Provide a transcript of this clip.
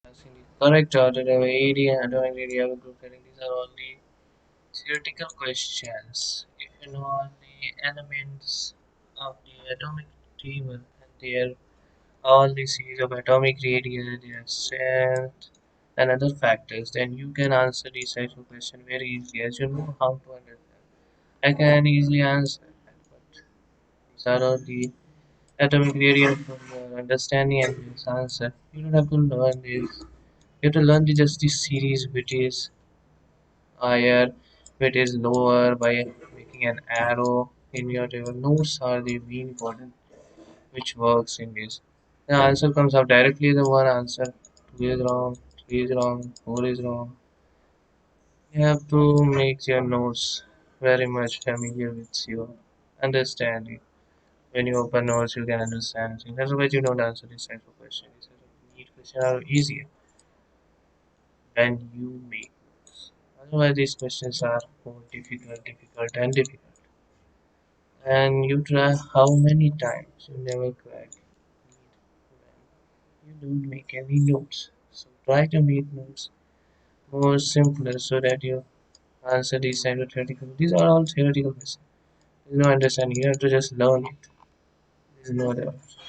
Asking the correct order of area and atomic area of a group heading. These are all the theoretical questions. If you know all the elements of the atomic table and their all the series of atomic radii, their strength, and other factors, then you can answer these types of questions very easily as you know how to understand. I can easily answer that, but these are all the atomic radii from your understanding and this answer. You don't have to learn this. You have to learn just the series which is higher, which is lower by making an arrow in your table. Notes are the main important which works in this. The answer comes out directly the one answer. 2 is wrong, 3 is wrong, 4 is wrong. You have to make your notes very much familiar with your understanding. When you open notes, you can understand things. Otherwise, you don't answer this type of question. These type of neat questions are easier than you make notes. Otherwise, these questions are more difficult, difficult, and difficult. And you try how many times you never crack when you don't make any notes. So try to make notes more simpler so that you answer these type of theoretical. These are all theoretical questions. There's no understanding. You have to just learn it. There's no other option.